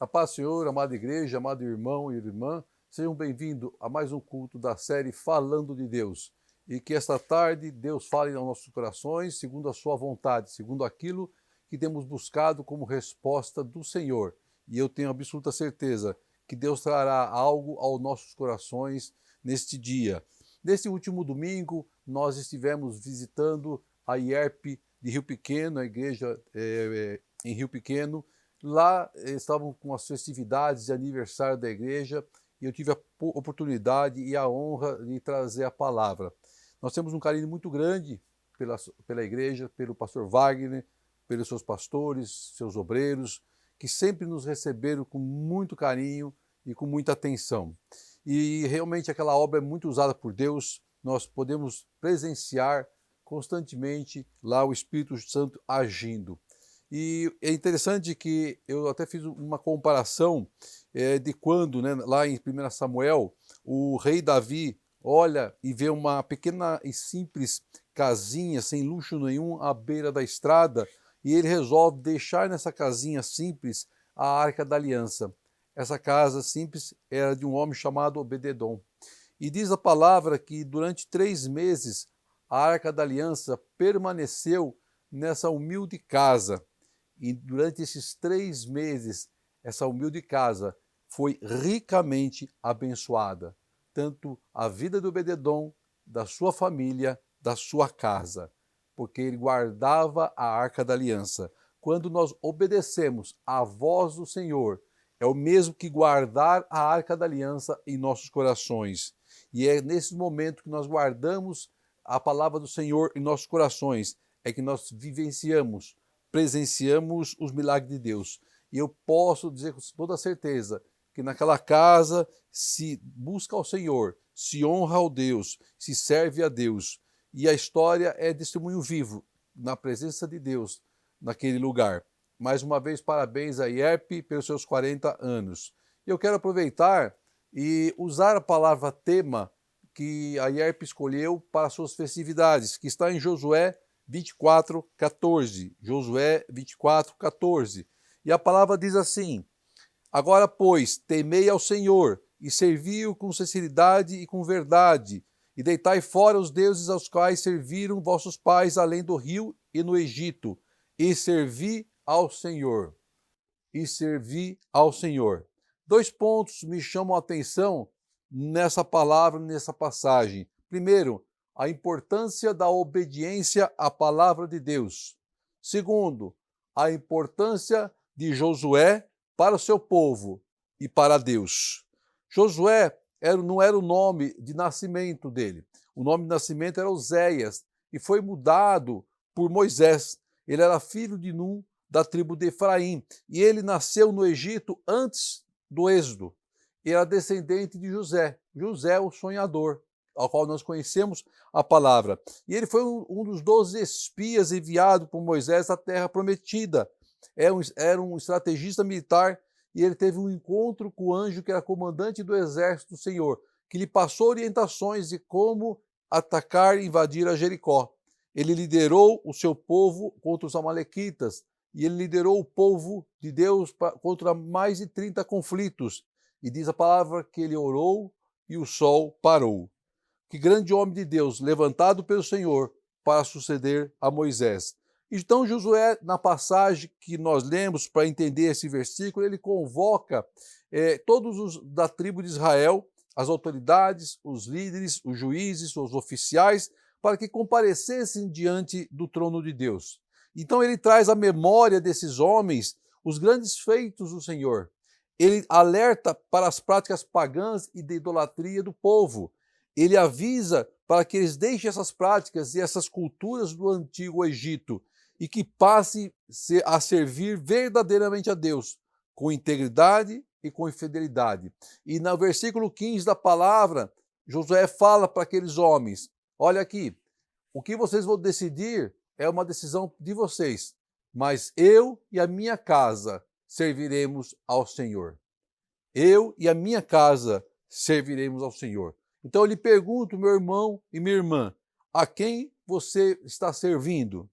A paz do Senhor, amada igreja, amado irmão e irmã, sejam bem-vindos a mais um culto da série Falando de Deus. E que esta tarde Deus fale aos nossos corações, segundo a sua vontade, segundo aquilo que temos buscado como resposta do Senhor. E eu tenho absoluta certeza que Deus trará algo aos nossos corações neste dia. Neste último domingo, nós estivemos visitando a IERP de Rio Pequeno, a igreja em Rio Pequeno. Lá estavam com as festividades de aniversário da igreja e eu tive a oportunidade e a honra de trazer a palavra. Nós temos um carinho muito grande pela igreja, pelo pastor Wagner, pelos seus pastores, seus obreiros, que sempre nos receberam com muito carinho e com muita atenção. E realmente aquela obra é muito usada por Deus, nós podemos presenciar constantemente lá o Espírito Santo agindo. E é interessante que eu até fiz uma comparação de quando, né, lá em 1 Samuel, o rei Davi olha e vê uma pequena e simples casinha, sem luxo nenhum, à beira da estrada, e ele resolve deixar nessa casinha simples a Arca da Aliança. Essa casa simples era de um homem chamado Obed-edom. E diz a palavra que durante 3 meses a Arca da Aliança permaneceu nessa humilde casa. E durante esses 3 meses, essa humilde casa foi ricamente abençoada. Tanto a vida do Obed-edom, da sua família, da sua casa. Porque ele guardava a Arca da Aliança. Quando nós obedecemos à voz do Senhor, é o mesmo que guardar a Arca da Aliança em nossos corações. E é nesse momento que nós guardamos a palavra do Senhor em nossos corações, é que nós vivenciamos, presenciamos os milagres de Deus. E eu posso dizer com toda certeza que naquela casa se busca ao Senhor, se honra ao Deus, se serve a Deus. E a história é testemunho vivo na presença de Deus naquele lugar. Mais uma vez, parabéns a IERP pelos seus 40 anos. Eu quero aproveitar e usar a palavra tema que a IERP escolheu para suas festividades, que está em Josué 24:14. Josué 24:14. E a palavra diz assim: Agora, pois, temei ao Senhor e servi-o com sinceridade e com verdade, e deitai fora os deuses aos quais serviram vossos pais além do rio e no Egito, e servi ao Senhor. E servi ao Senhor. 2 pontos me chamam a atenção nessa palavra, nessa passagem. Primeiro, a importância da obediência à palavra de Deus. Segundo, a importância de Josué para o seu povo e para Deus. Josué não era o nome de nascimento dele. O nome de nascimento era Oséias e foi mudado por Moisés. Ele era filho de Num, da tribo de Efraim, e ele nasceu no Egito antes do Êxodo. Ele era descendente de José, o sonhador, ao qual nós conhecemos a palavra. E ele foi um dos 12 espias enviados por Moisés à terra prometida. Era um estrategista militar e ele teve um encontro com o anjo que era comandante do exército do Senhor, que lhe passou orientações de como atacar e invadir a Jericó. Ele liderou o seu povo contra os amalequitas e ele liderou o povo de Deus contra mais de 30 conflitos. E diz a palavra que ele orou e o sol parou. Que grande homem de Deus, levantado pelo Senhor para suceder a Moisés. Então Josué, na passagem que nós lemos para entender esse versículo, ele convoca todos os da tribo de Israel, as autoridades, os líderes, os juízes, os oficiais, para que comparecessem diante do trono de Deus. Então ele traz à memória desses homens os grandes feitos do Senhor. Ele alerta para as práticas pagãs e de idolatria do povo. Ele avisa para que eles deixem essas práticas e essas culturas do antigo Egito e que passem a servir verdadeiramente a Deus, com integridade e com fidelidade. E no versículo 15 da palavra, Josué fala para aqueles homens: olha aqui, o que vocês vão decidir é uma decisão de vocês, mas eu e a minha casa serviremos ao Senhor. Eu e a minha casa serviremos ao Senhor. Então eu lhe pergunto, meu irmão e minha irmã, a quem você está servindo?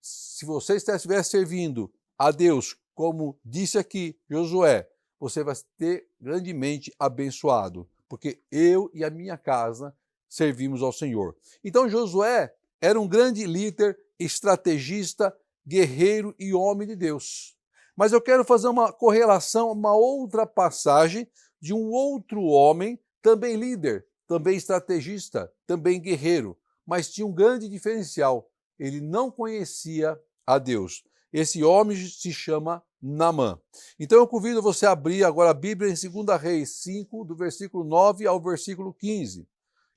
Se você estiver servindo a Deus, como disse aqui Josué, você vai ser grandemente abençoado, porque eu e a minha casa servimos ao Senhor. Então Josué era um grande líder, estrategista, guerreiro e homem de Deus. Mas eu quero fazer uma correlação, uma outra passagem de um outro homem, também líder, também estrategista, também guerreiro, mas tinha um grande diferencial. Ele não conhecia a Deus. Esse homem se chama Naamã. Então eu convido você a abrir agora a Bíblia em 2 Reis 5, do versículo 9 ao versículo 15,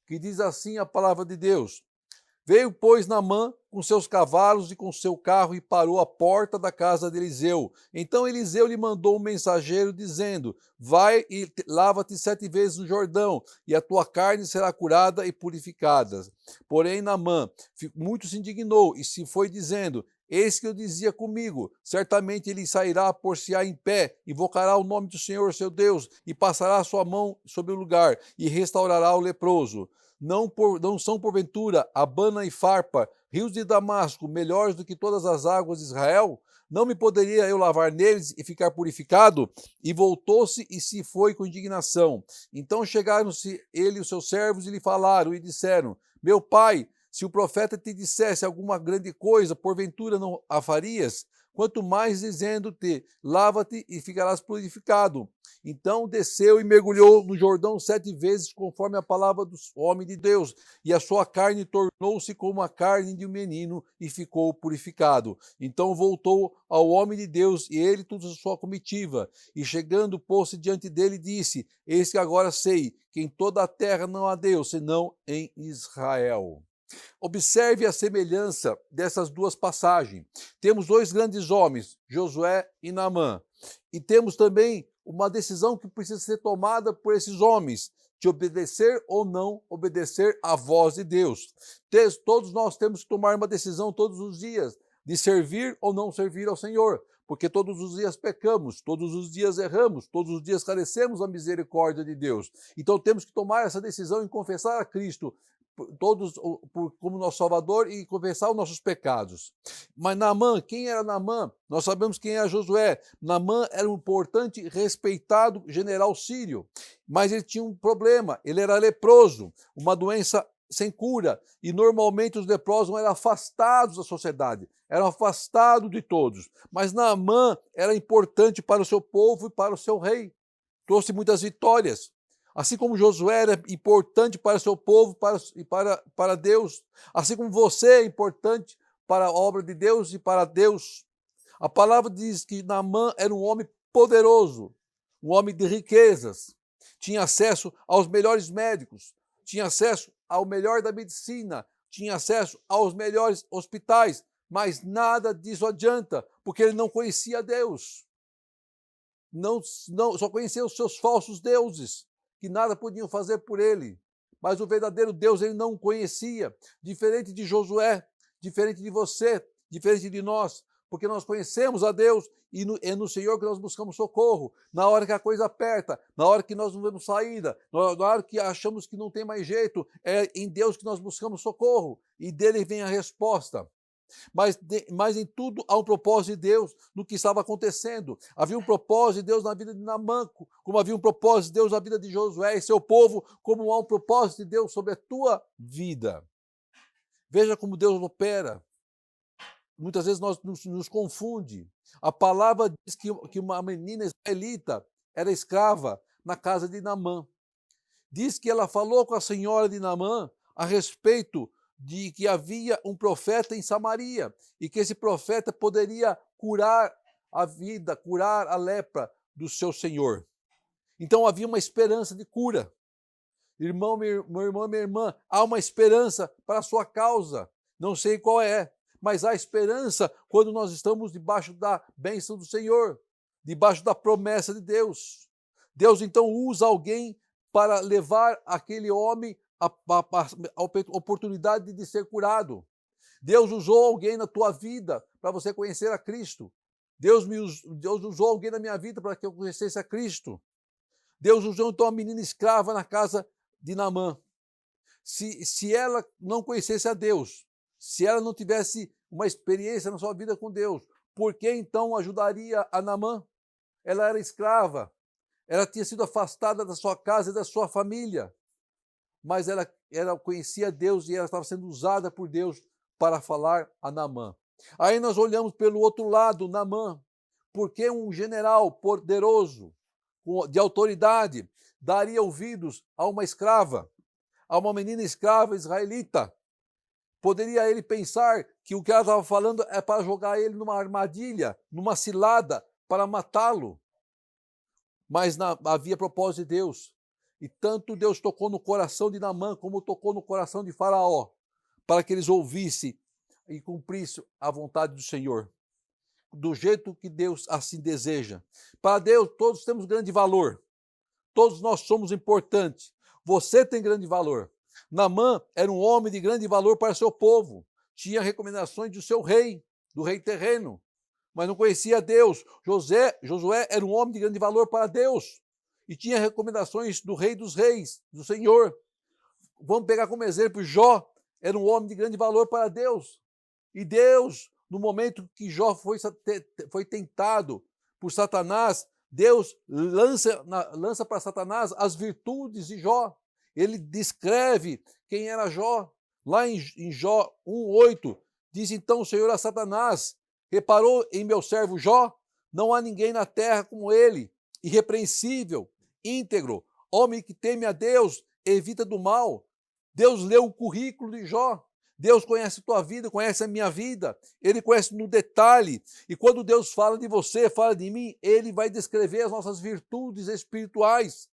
que diz assim a palavra de Deus. Veio, pois, Naamã com seus cavalos e com seu carro e parou à porta da casa de Eliseu. Então Eliseu lhe mandou um mensageiro dizendo, vai e lava-te 7 vezes no Jordão, e a tua carne será curada e purificada. Porém Naamã muito se indignou e se foi dizendo, eis que eu dizia comigo, certamente ele sairá a por-se-á em pé, invocará o nome do Senhor seu Deus, e passará a sua mão sobre o lugar, e restaurará o leproso. Não são, porventura, Abana e Farpa, rios de Damasco, melhores do que todas as águas de Israel? Não me poderia eu lavar neles e ficar purificado? E voltou-se e se foi com indignação. Então chegaram-se ele e os seus servos e lhe falaram e disseram, meu pai, se o profeta te dissesse alguma grande coisa, porventura não a farias? Quanto mais dizendo-te, lava-te e ficarás purificado. Então desceu e mergulhou no Jordão 7 vezes, conforme a palavra do homem de Deus, e a sua carne tornou-se como a carne de um menino e ficou purificado. Então voltou ao homem de Deus e ele toda a sua comitiva, e chegando pôs-se diante dele disse, eis que agora sei que em toda a terra não há Deus, senão em Israel. Observe a semelhança dessas duas passagens. Temos 2 grandes homens, Josué e Naamã, e temos também uma decisão que precisa ser tomada por esses homens, de obedecer ou não obedecer à voz de Deus. Todos nós temos que tomar uma decisão todos os dias, de servir ou não servir ao Senhor, porque todos os dias pecamos, todos os dias erramos, todos os dias carecemos da misericórdia de Deus. Então temos que tomar essa decisão em confessar a Cristo, como nosso Salvador e confessar os nossos pecados. Mas Naamã, quem era Naamã? Nós sabemos quem era Josué. Naamã era um importante e respeitado general sírio, mas ele tinha um problema, ele era leproso, uma doença sem cura, e normalmente os leprosos eram afastados da sociedade, eram afastados de todos. Mas Naamã era importante para o seu povo e para o seu rei, trouxe muitas vitórias. Assim como Josué era importante para o seu povo e para Deus, assim como você é importante para a obra de Deus e para Deus. A palavra diz que Naamã era um homem poderoso, um homem de riquezas, tinha acesso aos melhores médicos, tinha acesso ao melhor da medicina, tinha acesso aos melhores hospitais, mas nada disso adianta, porque ele não conhecia Deus. Só conhecia os seus falsos deuses, que nada podiam fazer por ele. Mas o verdadeiro Deus ele não conhecia, diferente de Josué, diferente de você, diferente de nós, porque nós conhecemos a Deus e é no Senhor que nós buscamos socorro, na hora que a coisa aperta, na hora que nós não vemos saída, na hora que achamos que não tem mais jeito, é em Deus que nós buscamos socorro e dele vem a resposta. Mas em tudo há um propósito de Deus no que estava acontecendo. Havia um propósito de Deus na vida de Naamã, como havia um propósito de Deus na vida de Josué e seu povo, como há um propósito de Deus sobre a tua vida. Veja como Deus opera. Muitas vezes nós nos confunde. A palavra diz que uma menina israelita era escrava na casa de Naamã. Diz que ela falou com a senhora de Naamã a respeito de que havia um profeta em Samaria e que esse profeta poderia curar a vida, curar a lepra do seu senhor. Então havia uma esperança de cura. Irmão, meu irmão, minha irmã, há uma esperança para a sua causa. Não sei qual é, mas há esperança quando nós estamos debaixo da bênção do Senhor, debaixo da promessa de Deus. Deus então usa alguém para levar aquele homem a oportunidade de ser curado. Deus usou alguém na tua vida para você conhecer a Cristo. Deus usou alguém na minha vida para que eu conhecesse a Cristo. Deus usou então a menina escrava na casa de Naamã. Se ela não conhecesse a Deus, se ela não tivesse uma experiência na sua vida com Deus, por que então ajudaria a Naamã? Ela era escrava, Ela tinha sido afastada da sua casa e da sua família, mas ela conhecia Deus e ela estava sendo usada por Deus para falar a Naamã. Aí nós olhamos pelo outro lado, Naamã, porque um general poderoso, de autoridade, daria ouvidos a uma escrava, a uma menina escrava israelita. Poderia ele pensar que o que ela estava falando é para jogar ele numa armadilha, numa cilada, para matá-lo. Mas havia propósito de Deus. E tanto Deus tocou no coração de Naamã, como tocou no coração de Faraó, para que eles ouvissem e cumprissem a vontade do Senhor, do jeito que Deus assim deseja. Para Deus, todos temos grande valor. Todos nós somos importantes. Você tem grande valor. Naamã era um homem de grande valor para seu povo. Tinha recomendações do seu rei, do rei terreno, mas não conhecia Deus. Josué era um homem de grande valor para Deus e tinha recomendações do rei dos reis, do Senhor. Vamos pegar como exemplo, Jó era um homem de grande valor para Deus. E Deus, no momento que Jó foi tentado por Satanás, Deus lança para Satanás as virtudes de Jó. Ele descreve quem era Jó. Lá em Jó 1:8, diz então o Senhor a Satanás: reparou em meu servo Jó? Não há ninguém na terra como ele, irrepreensível, íntegro, homem que teme a Deus, evita do mal. Deus leu o currículo de Jó. Deus conhece a tua vida, conhece a minha vida, Ele conhece no detalhe. E quando Deus fala de você, fala de mim, Ele vai descrever as nossas virtudes espirituais,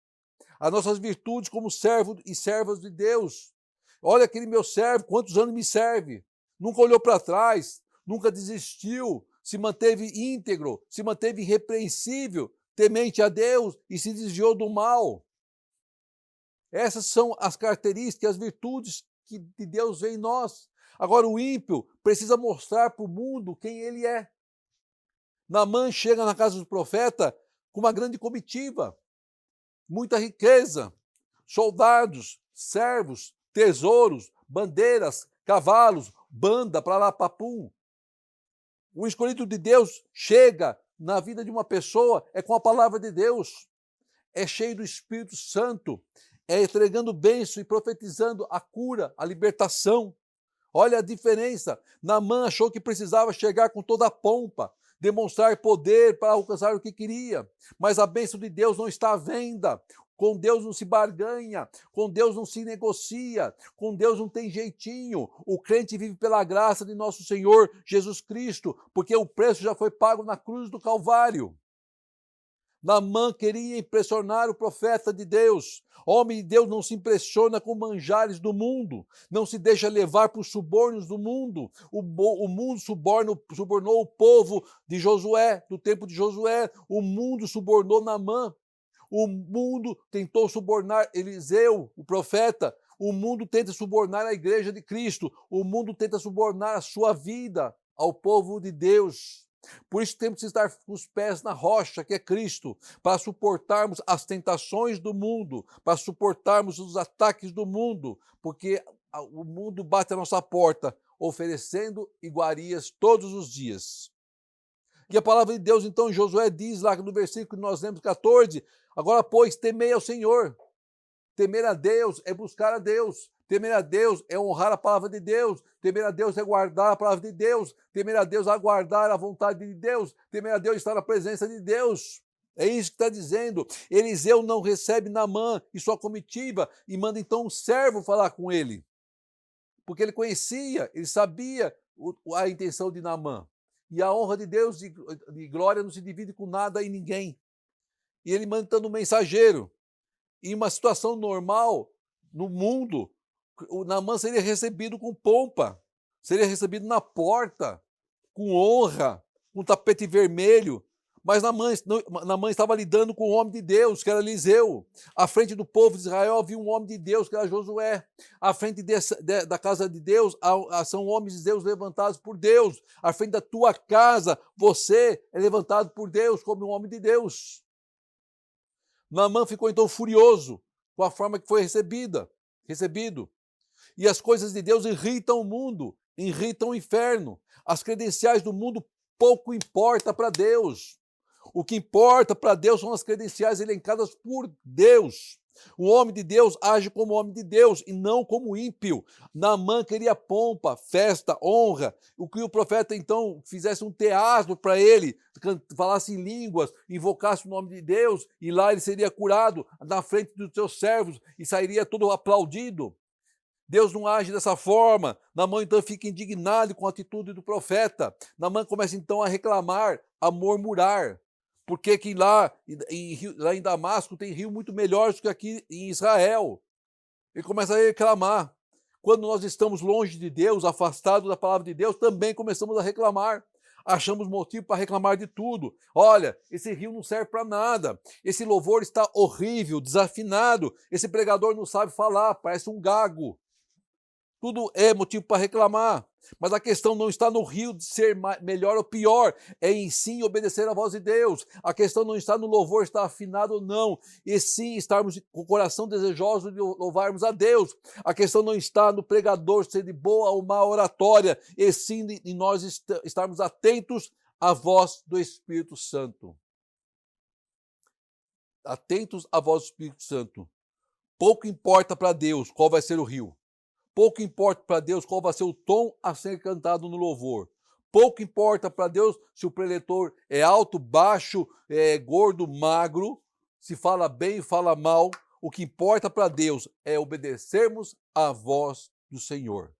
as nossas virtudes como servo e servas de Deus. Olha aquele meu servo, quantos anos me serve? Nunca olhou para trás, nunca desistiu, se manteve íntegro, se manteve irrepreensível, temente a Deus e se desviou do mal. Essas são as características, as virtudes que de Deus vê em nós. Agora o ímpio precisa mostrar para o mundo quem ele é. Naamã chega na casa do profeta com uma grande comitiva, muita riqueza, soldados, servos, tesouros, bandeiras, cavalos, banda para lá, papum. O escolhido de Deus chega na vida de uma pessoa é com a palavra de Deus, é cheio do Espírito Santo, é entregando bênção e profetizando a cura, a libertação. Olha a diferença. Naamã achou que precisava chegar com toda a pompa, demonstrar poder para alcançar o que queria. Mas a bênção de Deus não está à venda. Com Deus não se barganha, com Deus não se negocia, com Deus não tem jeitinho. O crente vive pela graça de nosso Senhor Jesus Cristo, porque o preço já foi pago na cruz do Calvário. Naamã queria impressionar o profeta de Deus. Homem de Deus não se impressiona com manjares do mundo, não se deixa levar por subornos do mundo. O mundo subornou o povo de Josué, do tempo de Josué. O mundo subornou Naamã. O mundo tentou subornar Eliseu, o profeta. O mundo tenta subornar a igreja de Cristo. O mundo tenta subornar a sua vida ao povo de Deus. Por isso temos que estar com os pés na rocha, que é Cristo, para suportarmos as tentações do mundo, para suportarmos os ataques do mundo, porque o mundo bate a nossa porta, oferecendo iguarias todos os dias. E a palavra de Deus, então, em Josué diz lá no versículo que nós lemos 14, agora, pois, temei ao Senhor. Temer a Deus é buscar a Deus. Temer a Deus é honrar a palavra de Deus. Temer a Deus é guardar a palavra de Deus. Temer a Deus é aguardar a vontade de Deus. Temer a Deus é estar na presença de Deus. É isso que está dizendo. Eliseu não recebe Naamã e sua comitiva e manda então um servo falar com ele. Porque ele conhecia, ele sabia a intenção de Naamã. E a honra de Deus de glória não se divide com nada e ninguém. E ele manda então um mensageiro. Em uma situação normal, no mundo, o Naamã seria recebido com pompa, seria recebido na porta, com honra, com tapete vermelho. Mas Naamã estava lidando com um homem de Deus, que era Eliseu. À frente do povo de Israel havia um homem de Deus, que era Josué. À frente da casa de Deus são homens de Deus levantados por Deus. À frente da tua casa, você é levantado por Deus como um homem de Deus. Naamã ficou então furioso com a forma que foi recebido. E as coisas de Deus irritam o mundo, irritam o inferno. As credenciais do mundo pouco importa para Deus. O que importa para Deus são as credenciais elencadas por Deus. O homem de Deus age como homem de Deus e não como ímpio. Naamã queria pompa, festa, honra. O que o profeta então fizesse um teatro para ele, falasse em línguas, invocasse o nome de Deus e lá ele seria curado na frente dos seus servos e sairia todo aplaudido. Deus não age dessa forma. Naamã então fica indignado com a atitude do profeta. Naamã começa então a reclamar, a murmurar. Porque que lá em Damasco tem rio muito melhores do que aqui em Israel. Ele começa a reclamar. Quando nós estamos longe de Deus, afastados da palavra de Deus, também começamos a reclamar. Achamos motivo para reclamar de tudo. Olha, esse rio não serve para nada. Esse louvor está horrível, desafinado. Esse pregador não sabe falar, parece um gago. Tudo é motivo para reclamar. Mas a questão não está no rio de ser melhor ou pior, é em sim obedecer à voz de Deus. A questão não está no louvor estar afinado ou não, e sim estarmos com o coração desejoso de louvarmos a Deus. A questão não está no pregador ser de boa ou má oratória, e sim em nós estarmos atentos à voz do Espírito Santo. Atentos à voz do Espírito Santo. Pouco importa para Deus qual vai ser o rio. Pouco importa para Deus qual vai ser o tom a ser cantado no louvor. Pouco importa para Deus se o preletor é alto, baixo, gordo, magro, se fala bem, fala mal. O que importa para Deus é obedecermos à voz do Senhor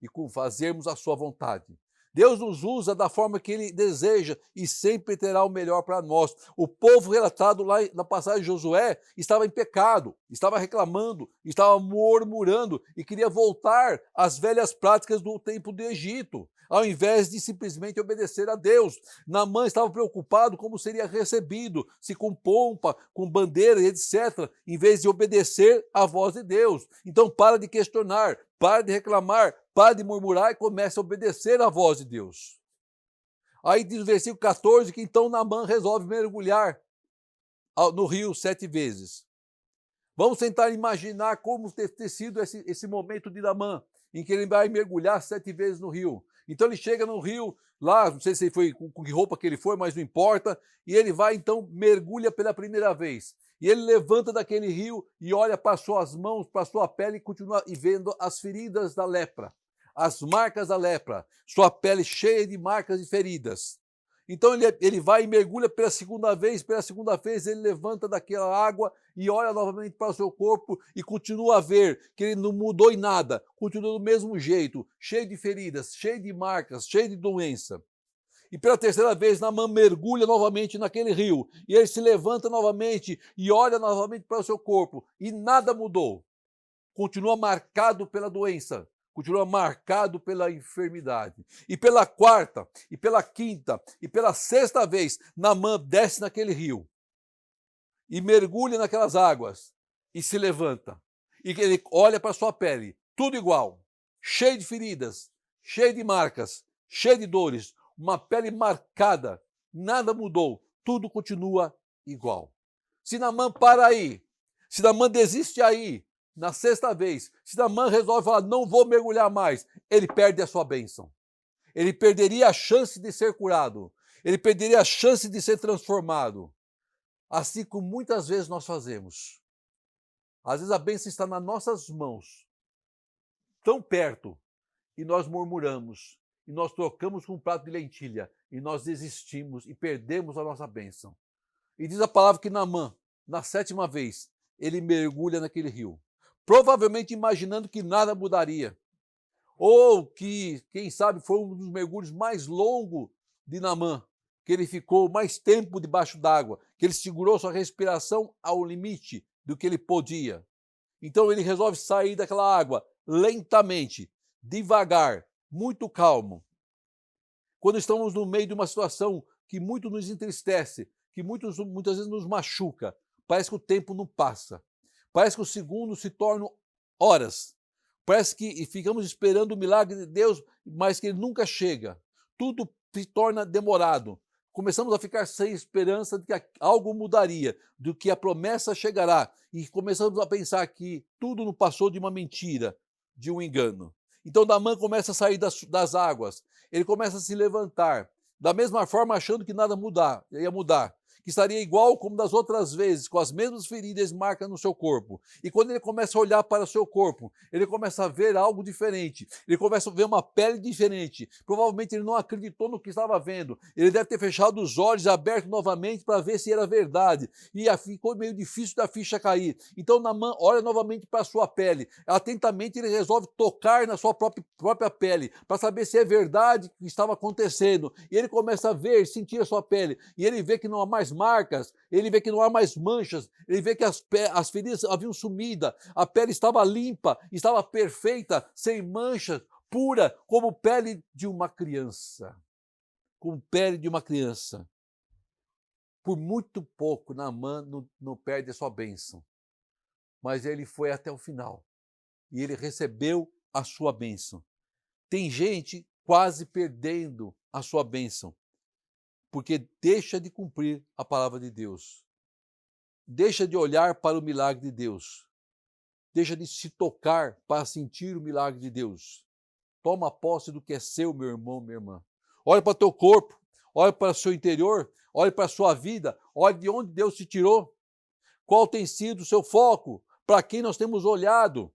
e fazermos a sua vontade. Deus nos usa da forma que Ele deseja e sempre terá o melhor para nós. O povo relatado lá na passagem de Josué estava em pecado, estava reclamando, estava murmurando e queria voltar às velhas práticas do tempo do Egito, ao invés de simplesmente obedecer a Deus. Naamã estava preocupado como seria recebido, se com pompa, com bandeira e etc., em vez de obedecer à voz de Deus. Então para de questionar, para de reclamar, para de murmurar e comece a obedecer à voz de Deus. Aí diz o versículo 14 que então Naamã resolve mergulhar no rio 7 vezes. Vamos tentar imaginar como ter sido esse momento de Naamã, em que ele vai mergulhar 7 vezes no rio. Então ele chega no rio, lá, não sei se foi com que roupa que ele foi, mas não importa, e ele vai então, mergulha pela primeira vez. E ele levanta daquele rio e olha para suas mãos, para sua pele e continua vendo as feridas da lepra, as marcas da lepra, sua pele cheia de marcas e feridas. Então ele vai e mergulha pela segunda vez ele levanta daquela água e olha novamente para o seu corpo e continua a ver que ele não mudou em nada, continua do mesmo jeito, cheio de feridas, cheio de marcas, cheio de doença. E pela terceira vez, Naamã mergulha novamente naquele rio. E ele se levanta novamente e olha novamente para o seu corpo. E nada mudou. Continua marcado pela doença. Continua marcado pela enfermidade. E pela quarta, e pela quinta, e pela sexta vez, Naamã desce naquele rio. E mergulha naquelas águas. E se levanta. E ele olha para a sua pele. Tudo igual. Cheio de feridas. Cheio de marcas. Cheio de dores. Uma pele marcada, nada mudou, tudo continua igual. Se Naamã para aí, se Naamã desiste aí, na sexta vez, se Naamã resolve falar, não vou mergulhar mais, ele perde a sua bênção. Ele perderia a chance de ser curado, ele perderia a chance de ser transformado. Assim como muitas vezes nós fazemos. Às vezes a bênção está nas nossas mãos, tão perto, e nós murmuramos. E nós trocamos com um prato de lentilha, e nós desistimos e perdemos a nossa bênção. E diz a palavra que Naamã, na sétima vez, ele mergulha naquele rio, provavelmente imaginando que nada mudaria, ou que, quem sabe, foi um dos mergulhos mais longos de Naamã, que ele ficou mais tempo debaixo d'água, que ele segurou sua respiração ao limite do que ele podia. Então ele resolve sair daquela água lentamente, devagar, muito calmo. Quando estamos no meio de uma situação que muito nos entristece, que muitas vezes nos machuca, parece que o tempo não passa. Parece que os segundos se tornam horas. Parece que ficamos esperando o milagre de Deus, mas que ele nunca chega. Tudo se torna demorado. Começamos a ficar sem esperança de que algo mudaria, de que a promessa chegará. E começamos a pensar que tudo não passou de uma mentira, de um engano. Então Naamã começa a sair das águas, ele começa a se levantar, da mesma forma achando que nada ia mudar. que estaria igual como das outras vezes, com as mesmas feridas e marcas no seu corpo. E quando ele começa a olhar para o seu corpo, ele começa a ver algo diferente, ele começa a ver uma pele diferente. Provavelmente ele não acreditou no que estava vendo, ele deve ter fechado os olhos e aberto novamente para ver se era verdade. E ficou meio difícil da ficha cair. Então Naamã olha novamente para a sua pele. Atentamente ele resolve tocar na sua própria pele, para saber se é verdade o que estava acontecendo. E ele começa a ver, sentir a sua pele. E ele vê que não há mais marcas, ele vê que não há mais manchas, ele vê que as feridas haviam sumido, a pele estava limpa, estava perfeita, sem manchas, pura, como pele de uma criança. Como pele de uma criança. Por muito pouco, Naamã não perde a sua bênção. Mas ele foi até o final. E ele recebeu a sua bênção. Tem gente quase perdendo a sua bênção, porque deixa de cumprir a palavra de Deus. Deixa de olhar para o milagre de Deus. Deixa de se tocar para sentir o milagre de Deus. Toma posse do que é seu, meu irmão, minha irmã. Olha para o teu corpo, olha para o seu interior, olha para a sua vida, olha de onde Deus te tirou. Qual tem sido o seu foco? Para quem nós temos olhado?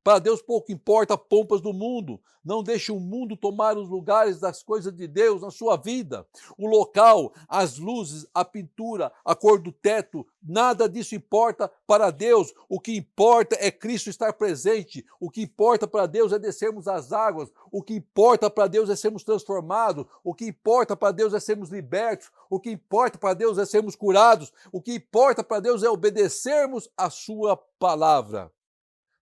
Para Deus pouco importa pompas do mundo. Não deixe o mundo tomar os lugares das coisas de Deus na sua vida. O local, as luzes, a pintura, a cor do teto, nada disso importa para Deus. O que importa é Cristo estar presente. O que importa para Deus é descermos as águas. O que importa para Deus é sermos transformados. O que importa para Deus é sermos libertos. O que importa para Deus é sermos curados. O que importa para Deus é obedecermos a sua palavra.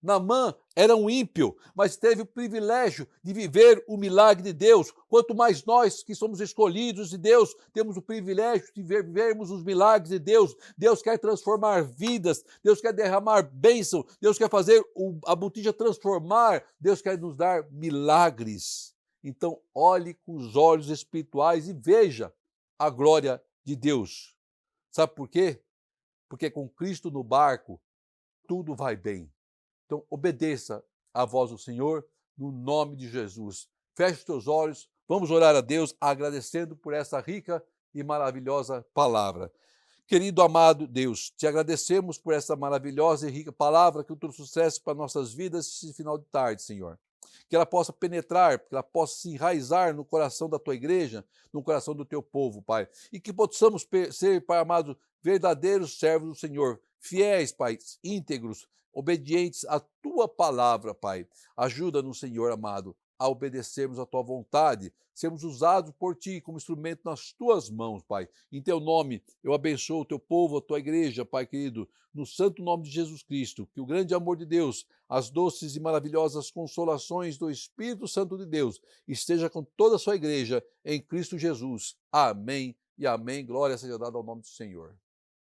Naamã era um ímpio, mas teve o privilégio de viver o milagre de Deus. Quanto mais nós que somos escolhidos de Deus, temos o privilégio de vivermos os milagres de Deus. Deus quer transformar vidas, Deus quer derramar bênção, Deus quer fazer a botija transformar, Deus quer nos dar milagres. Então, olhe com os olhos espirituais e veja a glória de Deus. Sabe por quê? Porque com Cristo no barco, tudo vai bem. Então, obedeça à voz do Senhor, no nome de Jesus. Feche os teus olhos, vamos orar a Deus, agradecendo por essa rica e maravilhosa palavra. Querido amado Deus, te agradecemos por essa maravilhosa e rica palavra que trouxe sucesso para nossas vidas esse final de tarde, Senhor. Que ela possa penetrar, que ela possa se enraizar no coração da tua igreja, no coração do teu povo, Pai. E que possamos ser, Pai amado, verdadeiros servos do Senhor, fiéis, Pai, íntegros, obedientes à tua palavra, Pai. Ajuda-nos, Senhor amado, a obedecermos à tua vontade, sermos usados por ti como instrumento nas tuas mãos, Pai. Em teu nome, eu abençoo o teu povo, a tua igreja, Pai querido, no santo nome de Jesus Cristo. Que o grande amor de Deus, as doces e maravilhosas consolações do Espírito Santo de Deus esteja com toda a sua igreja em Cristo Jesus. Amém e amém. Glória seja dada ao nome do Senhor.